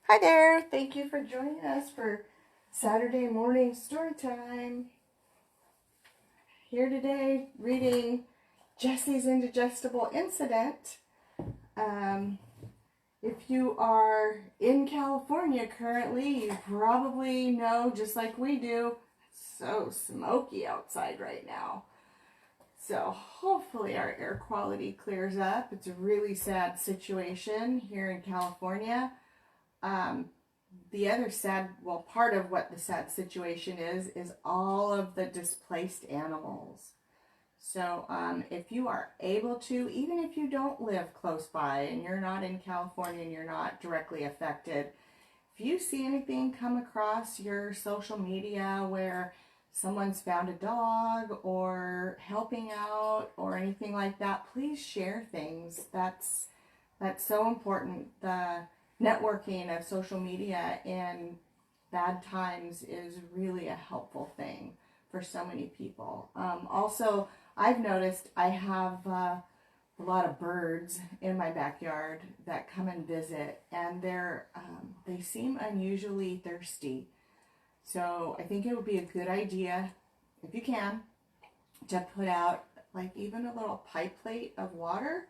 Hi there. Thank you for joining us for Saturday morning story time. Here today reading Jessie's Indigestible Incident. If you are in California currently, you probably know, just like we do, it's so smoky outside right now. So hopefully our air quality clears up. It's a really sad situation here in California. The other sad, well, part of what the sad situation is all of the displaced animals. So if you are able to, even if you don't live close by and you're not in California and you're not directly affected, if you see anything come across your social media where someone's found a dog or helping out or anything like that, please share things. That's so important. The networking of social media in bad times is really a helpful thing for so many people. Also, I've noticed I have a lot of birds in my backyard that come and visit, and they seem unusually thirsty. So I think it would be a good idea, if you can, to put out like even a little pipe plate of water.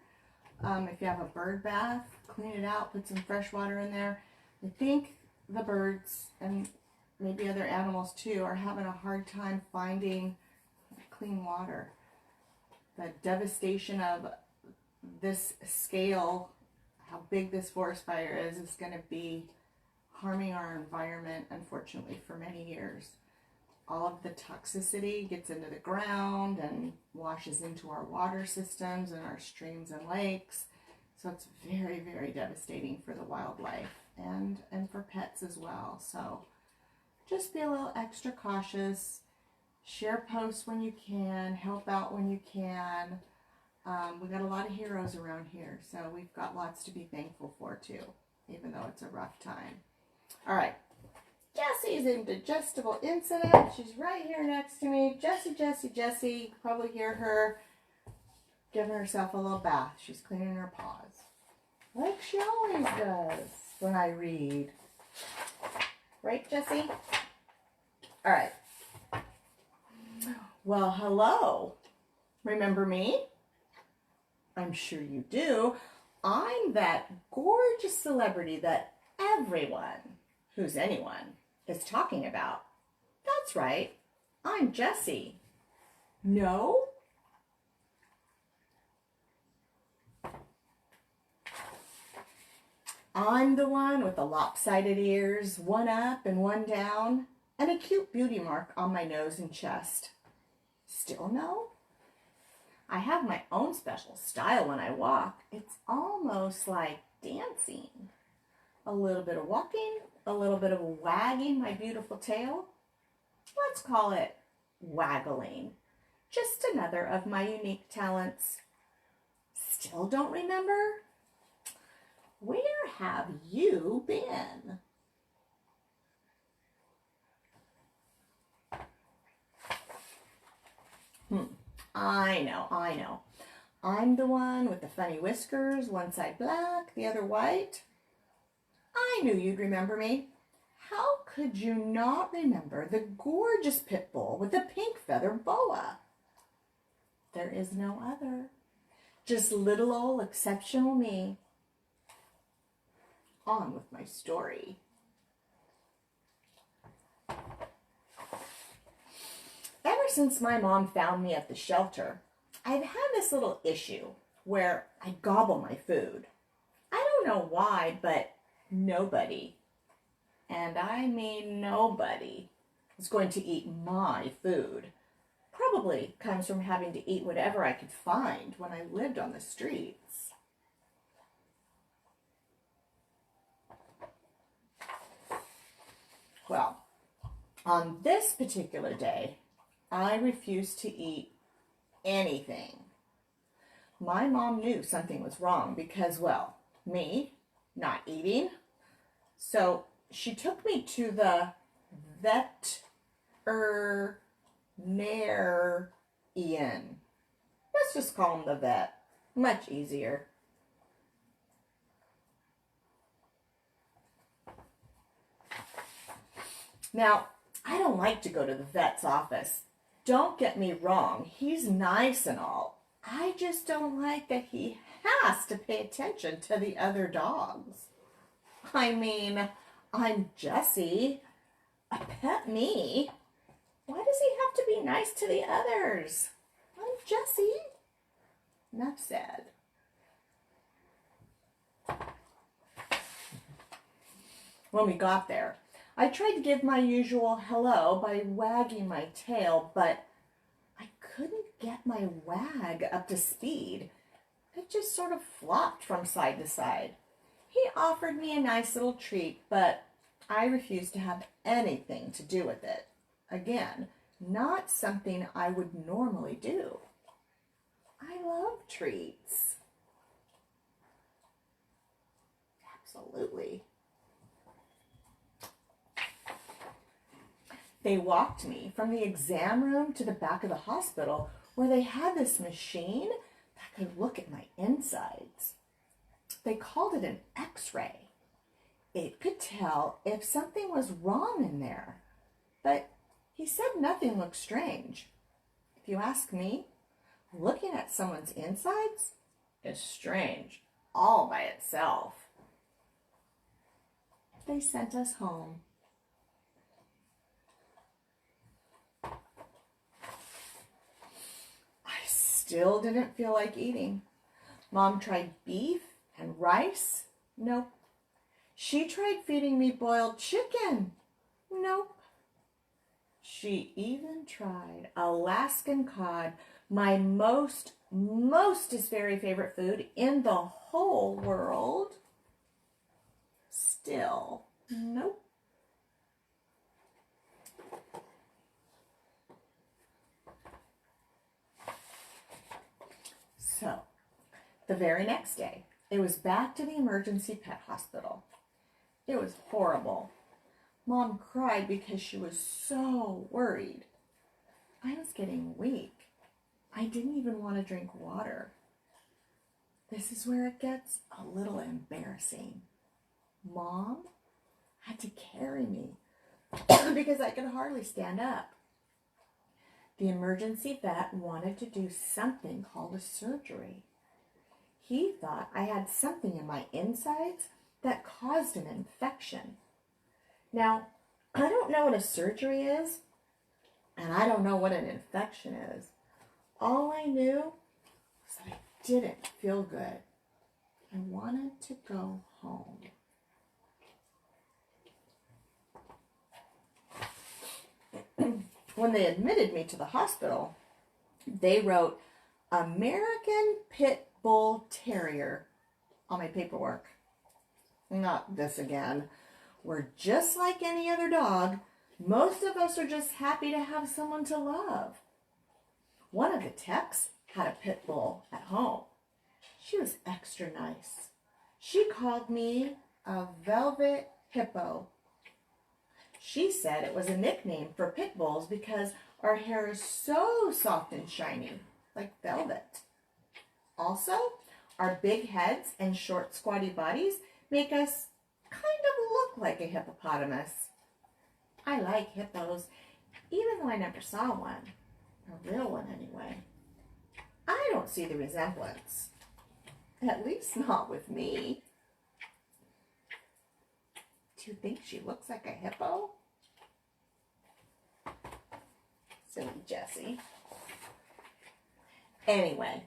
If you have a bird bath, clean it out, put some fresh water in there. I think the birds and maybe other animals too are having a hard time finding clean water. The devastation of this scale, how big this forest fire is going to be harming our environment, unfortunately, for many years. All of the toxicity gets into the ground and washes into our water systems and our streams and lakes. So it's very, very devastating for the wildlife and for pets as well. So just be a little extra cautious. Share posts when you can. Help out when you can. We got a lot of heroes around here, so we've got lots to be thankful for too, even though it's a rough time. All right. Jessie's Indigestible Incident. She's right here next to me. Jessie. You can probably hear her giving herself a little bath. She's cleaning her paws. Like she always does when I read. Right, Jessie? All right. Well, hello. Remember me? I'm sure you do. I'm that gorgeous celebrity that everyone, who's anyone, is talking about. That's right. I'm Jessie. No? I'm the one with the lopsided ears, one up and one down, and a cute beauty mark on my nose and chest. Still no? I have my own special style when I walk. It's almost like dancing. A little bit of walking, a little bit of wagging my beautiful tail. Let's call it waggling. Just another of my unique talents. Still don't remember? Where have you been? I know. I'm the one with the funny whiskers, one side black, the other white. I knew you'd remember me. How could you not remember the gorgeous pit bull with the pink feather boa? There is no other. Just little old exceptional me. On with my story. Ever since my mom found me at the shelter, I've had this little issue where I gobble my food. I don't know why, but nobody, and I mean nobody, is going to eat my food. Probably comes from having to eat whatever I could find when I lived on the streets. Well, on this particular day, I refused to eat anything. My mom knew something was wrong because, well, me not eating. So she took me to the veterinarian. Let's just call him the vet. Much easier. Now, I don't like to go to the vet's office. Don't get me wrong, he's nice and all. I just don't like that he has to pay attention to the other dogs. I mean, I'm Jessie, a pet me. Why does he have to be nice to the others? I'm Jessie. Enough said. When we got there, I tried to give my usual hello by wagging my tail, but I couldn't get my wag up to speed. It just sort of flopped from side to side. He offered me a nice little treat, but I refused to have anything to do with it. Again, not something I would normally do. I love treats. Absolutely. They walked me from the exam room to the back of the hospital where they had this machine that could look at my insides. They called it an X-ray. It could tell if something was wrong in there, but he said nothing looked strange. If you ask me, looking at someone's insides is strange all by itself. They sent us home. I still didn't feel like eating. Mom tried beef and rice. Nope. She tried feeding me boiled chicken. Nope. She even tried Alaskan cod, my most is very favorite food in the whole world. Still, nope. So, the very next day, it was back to the emergency pet hospital. It was horrible. Mom cried because she was so worried. I was getting weak. I didn't even want to drink water. This is where it gets a little embarrassing. Mom had to carry me because I could hardly stand up. The emergency vet wanted to do something called a surgery. He thought I had something in my insides that caused an infection. Now, I don't know what a surgery is, and I don't know what an infection is. All I knew was that I didn't feel good. I wanted to go home. When they admitted me to the hospital, they wrote American Pit Bull Terrier on my paperwork. Not this again. We're just like any other dog. Most of us are just happy to have someone to love. One of the techs had a pit bull at home. She was extra nice. She called me a velvet hippo. She said it was a nickname for pit bulls because our hair is so soft and shiny, like velvet. Also, our big heads and short squatty bodies make us kind of look like a hippopotamus. I like hippos, even though I never saw one. A real one, anyway. I don't see the resemblance. At least not with me. Do you think she looks like a hippo? Silly Jessie. Anyway,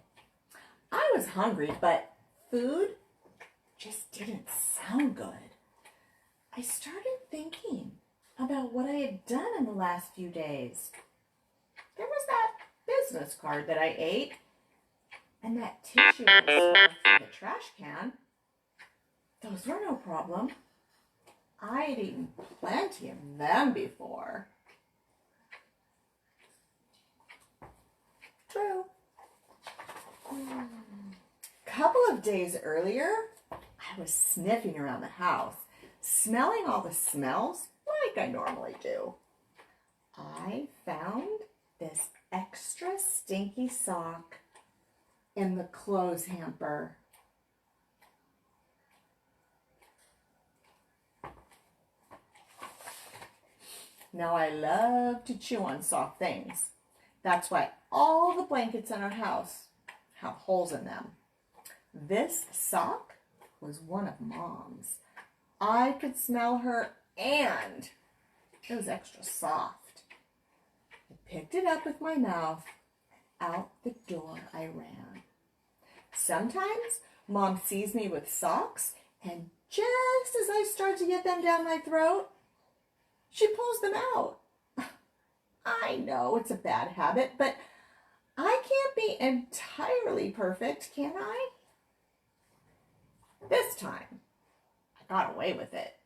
I was hungry, but food just didn't sound good. I started thinking about what I had done in the last few days. There was that business card that I ate, and that tissue I stole from the trash can. Those were no problem. I had eaten plenty of them before. True. A couple of days earlier, I was sniffing around the house, smelling all the smells like I normally do. I found this extra stinky sock in the clothes hamper. Now I love to chew on soft things. That's why all the blankets in our house have holes in them. This sock was one of Mom's. I could smell her and it was extra soft. I picked it up with my mouth. Out the door I ran. Sometimes Mom sees me with socks, and just as I start to get them down my throat, she pulls them out. I know it's a bad habit, but I can't be entirely perfect, can I? This time, I got away with it.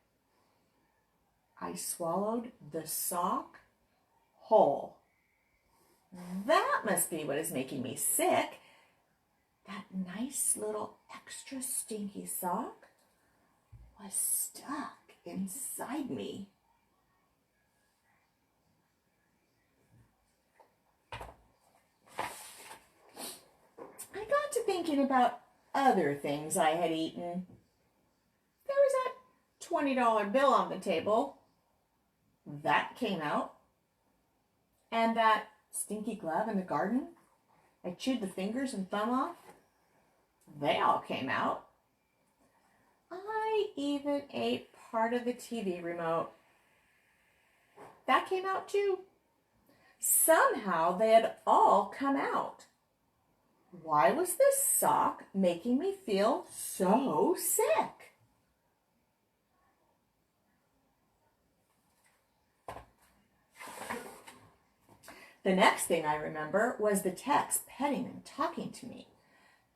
I swallowed the sock whole. That must be what is making me sick. That nice little extra stinky sock was stuck inside me. I got to thinking about other things I had eaten. There was that $20 bill on the table. That came out. And that stinky glove in the garden I chewed the fingers and thumb off. They all came out. I even ate part of the TV remote. That came out too. Somehow they had all come out. Why was this sock making me feel so sick? The next thing I remember was the techs petting and talking to me.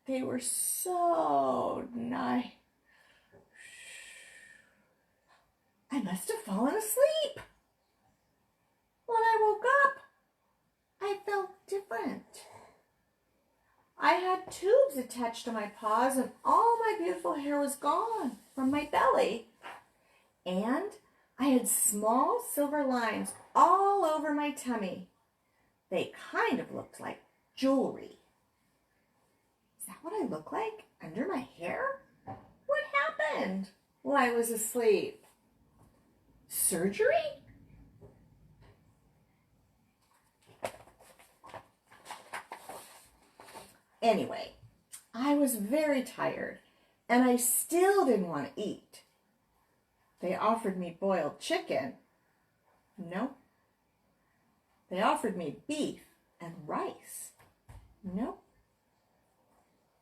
They were so nice. I must have fallen asleep. When I woke up, I felt different. I had tubes attached to my paws and all my beautiful hair was gone from my belly. And I had small silver lines all over my tummy. They kind of looked like jewelry. Is that what I look like under my hair? What happened while I was asleep? Surgery? Anyway, I was very tired and I still didn't want to eat. They offered me boiled chicken. No. They offered me beef and rice. No.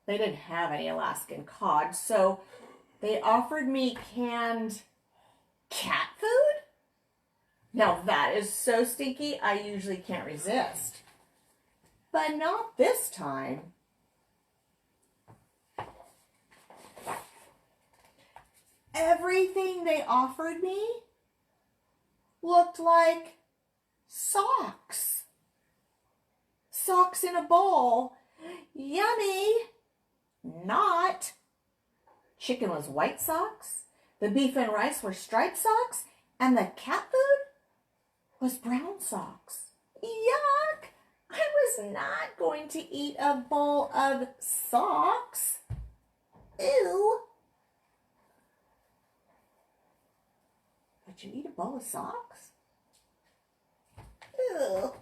They didn't have any Alaskan cod, so they offered me canned cat food? Now that is so stinky, I usually can't resist. But not this time. Everything they offered me looked like socks. Socks in a bowl. Yummy. Not. Chicken was white socks. The beef and rice were striped socks. And the cat food was brown socks. Yuck. I was not going to eat a bowl of socks. Ew. Would you eat a bowl of socks? Ew.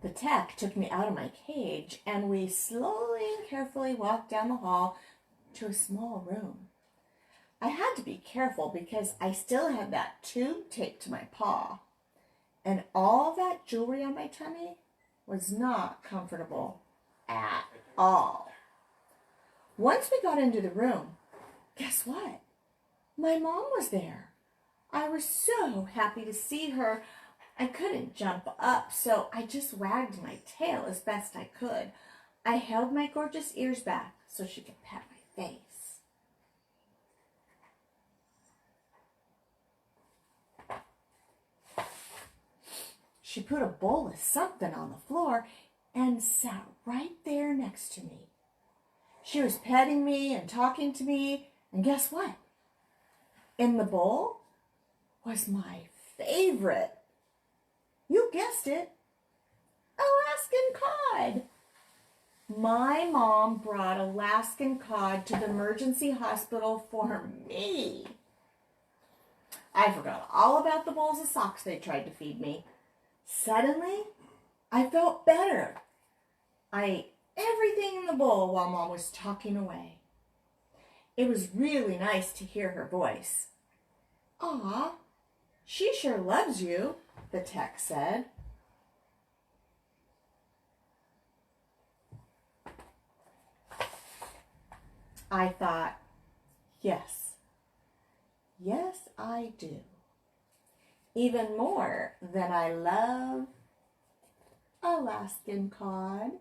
The tech took me out of my cage and we slowly and carefully walked down the hall to a small room. I had to be careful because I still had that tube taped to my paw. And all that jewelry on my tummy was not comfortable at all. Once we got into the room, guess what? My mom was there. I was so happy to see her. I couldn't jump up, so I just wagged my tail as best I could. I held my gorgeous ears back so she could pat my face. She put a bowl of something on the floor and sat right there next to me. She was petting me and talking to me, and guess what? In the bowl was my favorite. You guessed it, Alaskan cod. My mom brought Alaskan cod to the emergency hospital for me. I forgot all about the bowls of socks they tried to feed me. Suddenly, I felt better. I ate everything in the bowl while Mom was talking away. It was really nice to hear her voice. "Aw, she sure loves you," the text said. I thought, yes, I do. Even more than I love Alaskan cod.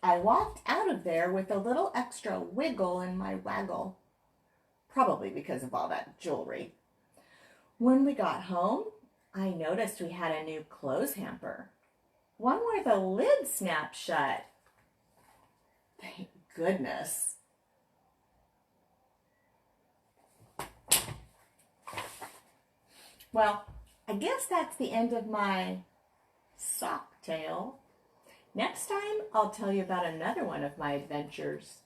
I walked out of there with a little extra wiggle in my waggle, probably because of all that jewelry. When we got home, I noticed we had a new clothes hamper, one where the lid snapped shut. Thank goodness. Well, I guess that's the end of my sock tale. Next time, I'll tell you about another one of my adventures.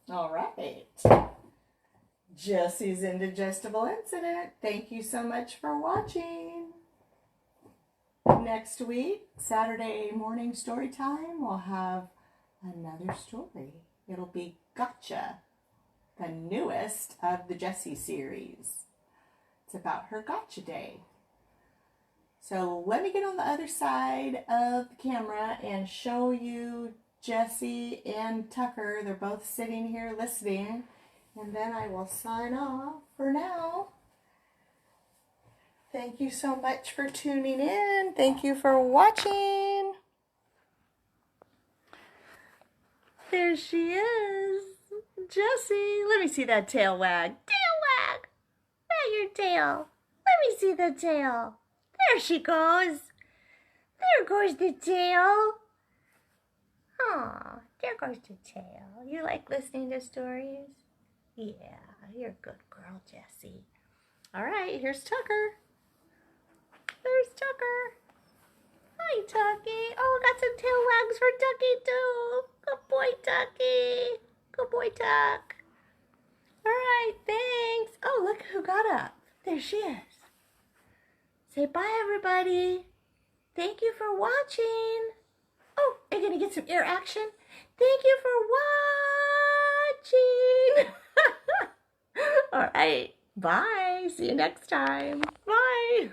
All right. Jessie's Indigestible Incident. Thank you so much for watching. Next week, Saturday morning story time, we'll have another story. It'll be Gotcha, the newest of the Jessie series. It's about her Gotcha day. So let me get on the other side of the camera and show you Jessie and Tucker. They're both sitting here listening. And then I will sign off for now. Thank you so much for tuning in. Thank you for watching. There she is. Jessie. Let me see that tail wag. Tail wag. Wag your tail. Let me see the tail. There she goes. There goes the tail. Aw, there goes the tail. You like listening to stories? Yeah, you're a good girl, Jessie. All right, here's Tucker. There's Tucker. Hi, Tucky. Oh, got some tail wags for Tucky, too. Good boy, Tucky. Good boy, Tuck. All right, thanks. Oh, look who got up. There she is. Say bye, everybody. Thank you for watching. Oh, are you going to get some ear action? Thank you for watching. All right. Bye. See you next time. Bye.